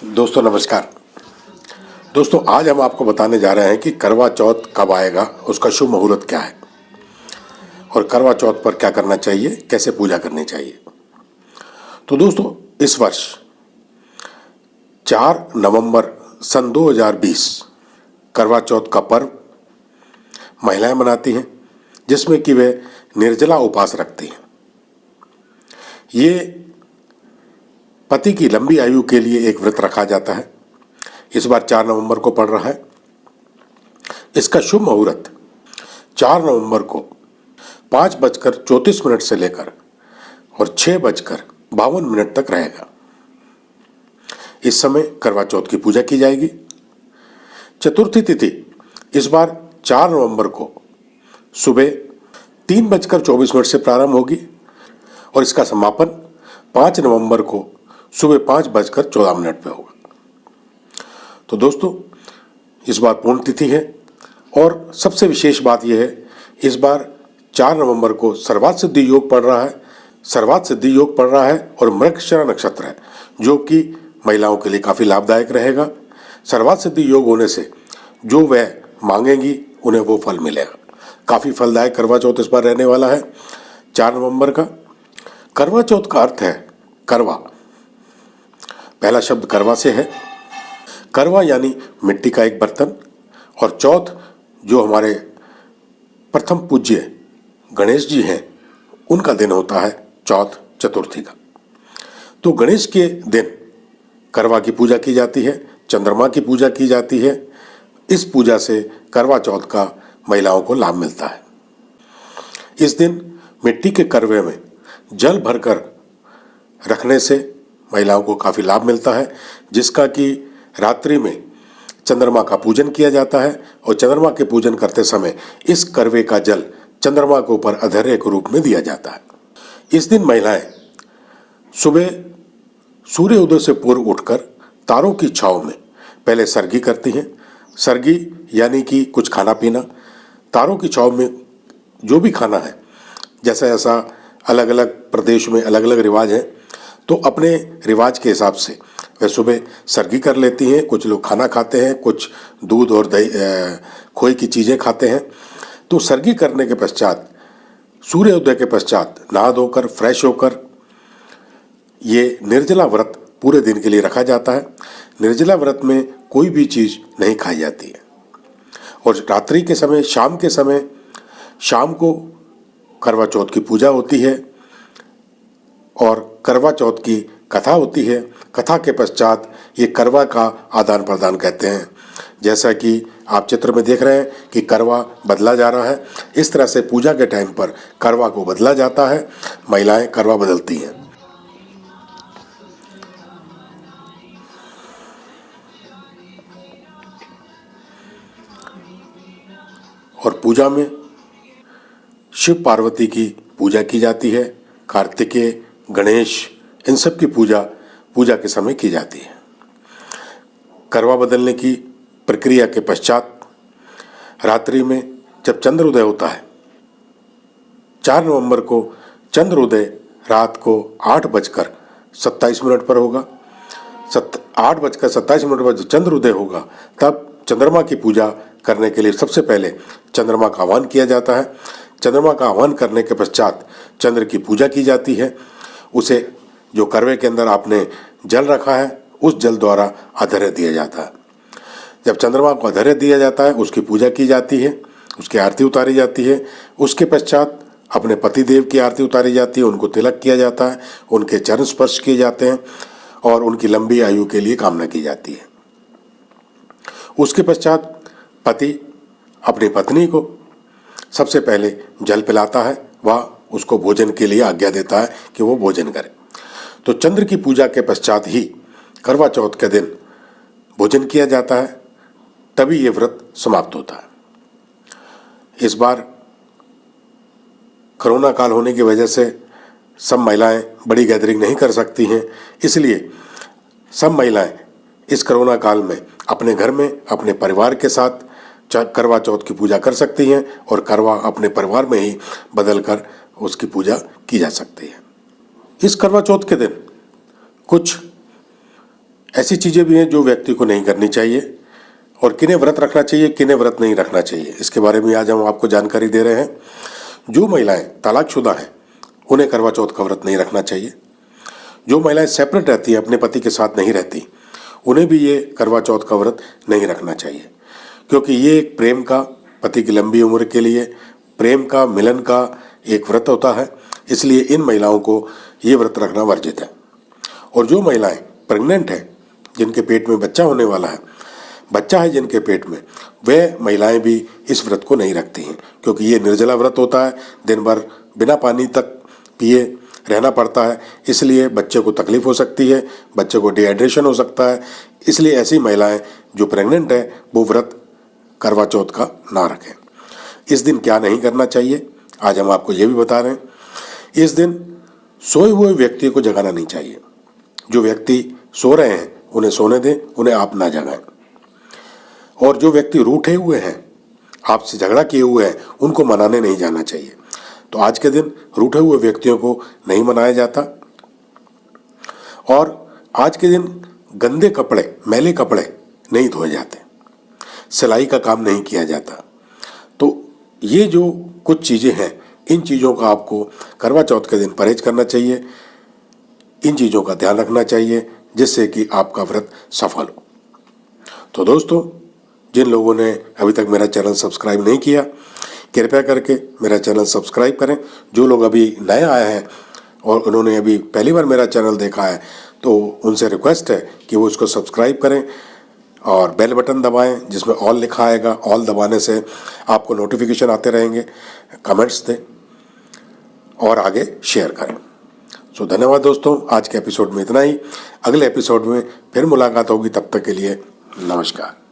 दोस्तों नमस्कार। दोस्तों आज हम आपको बताने जा रहे हैं कि करवा चौथ कब आएगा, उसका शुभ मुहूर्त क्या है और करवा चौथ पर क्या करना चाहिए, कैसे पूजा करनी चाहिए। तो दोस्तों इस वर्ष 4 नवंबर सन 2020 करवा चौथ का पर्व महिलाएं मनाती हैं, जिसमें कि वे निर्जला उपवास रखती हैं। ये पति की लंबी आयु के लिए एक व्रत रखा जाता है। इस बार 4 नवंबर को पड़ रहा है। इसका शुभ मुहूर्त 4 नवंबर को 5:34 से लेकर और 6:52 तक रहेगा। इस समय करवा चौथ की पूजा की जाएगी। चतुर्थी तिथि इस बार 4 नवंबर को सुबह 3:24 से प्रारंभ होगी और इसका समापन 5 नवंबर को सुबह 5:14 पे होगा। तो दोस्तों इस बार पूर्ण तिथि है और सबसे विशेष बात यह है, इस बार 4 नवंबर को सर्वार्थ सिद्धि योग पड़ रहा है। सर्वार्थ सिद्धि योग पड़ रहा है और मृगशिरा नक्षत्र है, जो कि महिलाओं के लिए काफ़ी लाभदायक रहेगा। सर्वार्थ सिद्धि योग होने से जो वह मांगेंगी उन्हें वो फल मिलेगा। काफ़ी फलदायक करवा चौथ इस बार रहने वाला है 4 नवंबर का। करवा चौथ का अर्थ है करवा। पहला शब्द करवा से है। करवा यानी मिट्टी का एक बर्तन और चौथ जो हमारे प्रथम पूज्य गणेश जी हैं, उनका दिन होता है चौथ, चतुर्थी का। तो गणेश के दिन करवा की पूजा की जाती है, चंद्रमा की पूजा की जाती है। इस पूजा से करवा चौथ का महिलाओं को लाभ मिलता है। इस दिन मिट्टी के करवे में जल भरकर रखने से महिलाओं को काफ़ी लाभ मिलता है, जिसका कि रात्रि में चंद्रमा का पूजन किया जाता है और चंद्रमा के पूजन करते समय इस करवे का जल चंद्रमा के ऊपर अर्घ्य के रूप में दिया जाता है। इस दिन महिलाएं सुबह सूर्य उदय से पूर्व उठकर तारों की छांव में पहले सरगी करती हैं। सरगी यानी कि कुछ खाना पीना। तारों की छांव में जो भी खाना है, जैसा जैसा अलग अलग प्रदेश में अलग अलग रिवाज है, तो अपने रिवाज के हिसाब से वे सुबह सरगी कर लेती हैं। कुछ लोग खाना खाते हैं, कुछ दूध और दही खोए की चीज़ें खाते हैं। तो सरगी करने के पश्चात सूर्योदय के पश्चात नहा धोकर फ्रेश होकर ये निर्जला व्रत पूरे दिन के लिए रखा जाता है। निर्जला व्रत में कोई भी चीज़ नहीं खाई जाती है और रात्रि के समय, शाम के समय, शाम को करवा चौथ की पूजा होती है और करवा चौथ की कथा होती है। कथा के पश्चात ये करवा का आदान प्रदान कहते हैं। जैसा कि आप चित्र में देख रहे हैं कि करवा बदला जा रहा है, इस तरह से पूजा के टाइम पर करवा को बदला जाता है। महिलाएं करवा बदलती हैं। और पूजा में शिव पार्वती की पूजा की जाती है। कार्तिकेय, गणेश, इन सब की पूजा के समय की जाती है। करवा बदलने की प्रक्रिया के पश्चात रात्रि में जब चंद्रोदय होता है, 4 नवंबर को चंद्रोदय रात को 8:27 पर होगा। 8:27 पर जब चंद्रोदय होगा, तब चंद्रमा की पूजा करने के लिए सबसे पहले चंद्रमा का आह्वान किया जाता है। चंद्रमा का आह्वान करने के पश्चात चंद्र की पूजा की जाती है। उसे जो करवे के अंदर आपने जल रखा है, उस जल द्वारा अर्घ्य दिया जाता है। जब चंद्रमा को अर्घ्य दिया जाता है, उसकी पूजा की जाती है, उसकी आरती उतारी जाती है। उसके पश्चात अपने पति देव की आरती उतारी जाती है, उनको तिलक किया जाता है, उनके चरण स्पर्श किए जाते हैं और उनकी लंबी आयु के लिए कामना की जाती है। उसके पश्चात पति अपनी पत्नी को सबसे पहले जल पिलाता है, वह उसको भोजन के लिए आज्ञा देता है कि वो भोजन करे। तो चंद्र की पूजा के पश्चात ही करवा चौथ के दिन भोजन किया जाता है, तभी ये व्रत समाप्त होता है। इस बार कोरोना काल होने की वजह से सब महिलाएं बड़ी गैदरिंग नहीं कर सकती हैं, इसलिए सब महिलाएं इस कोरोना काल में अपने घर में अपने परिवार के साथ करवा चौथ की पूजा कर सकती हैं और करवा अपने परिवार में ही बदल कर उसकी पूजा की जा सकती है। इस करवा चौथ के दिन कुछ ऐसी चीज़ें भी हैं जो व्यक्ति को नहीं करनी चाहिए और किन्हें व्रत रखना चाहिए, किन्हें व्रत नहीं रखना चाहिए, इसके बारे में आज हम आपको जानकारी दे रहे हैं। जो महिलाएं तलाकशुदा हैं उन्हें करवा चौथ का व्रत नहीं रखना चाहिए। जो महिलाएं सेपरेट रहती हैं, अपने पति के साथ नहीं रहती, उन्हें भी ये करवा चौथ का व्रत नहीं रखना चाहिए, क्योंकि ये एक प्रेम का, पति की लंबी उम्र के लिए प्रेम का, मिलन का एक व्रत होता है। इसलिए इन महिलाओं को ये व्रत रखना वर्जित है। और जो महिलाएं प्रेग्नेंट हैं, जिनके पेट में बच्चा होने वाला है, बच्चा है जिनके पेट में, वे महिलाएं भी इस व्रत को नहीं रखती हैं, क्योंकि ये निर्जला व्रत होता है। दिन भर बिना पानी तक पिए रहना पड़ता है, इसलिए बच्चे को तकलीफ हो सकती है, बच्चे को डिहाइड्रेशन हो सकता है। इसलिए ऐसी महिलाएं जो प्रेग्नेंट है वो व्रत करवा चौथ का ना रखें। इस दिन क्या नहीं करना चाहिए आज हम आपको ये भी बता रहे हैं। इस दिन सोए हुए व्यक्ति को जगाना नहीं चाहिए। जो व्यक्ति सो रहे हैं उन्हें सोने दें, उन्हें आप ना जगाएं। और जो व्यक्ति रूठे हुए हैं, आपसे झगड़ा किए हुए हैं, उनको मनाने नहीं जाना चाहिए। तो आज के दिन रूठे हुए व्यक्तियों को नहीं मनाया जाता। और आज के दिन गंदे कपड़े, मैले कपड़े नहीं धोए जाते, सिलाई का काम नहीं किया जाता। तो ये जो कुछ चीज़ें हैं, इन चीज़ों का आपको करवा चौथ के दिन परहेज करना चाहिए। इन चीज़ों का ध्यान रखना चाहिए जिससे कि आपका व्रत सफल हो। तो दोस्तों, जिन लोगों ने अभी तक मेरा चैनल सब्सक्राइब नहीं किया, कृपया करके मेरा चैनल सब्सक्राइब करें। जो लोग अभी नए आए हैं और उन्होंने अभी पहली बार मेरा चैनल देखा है, तो उनसे रिक्वेस्ट है कि वो इसको सब्सक्राइब करें और बेल बटन दबाएं जिसमें ऑल लिखा आएगा। ऑल दबाने से आपको नोटिफिकेशन आते रहेंगे। कमेंट्स दें और आगे शेयर करें। सो धन्यवाद दोस्तों, आज के एपिसोड में इतना ही। अगले एपिसोड में फिर मुलाकात होगी, तब तक के लिए नमस्कार।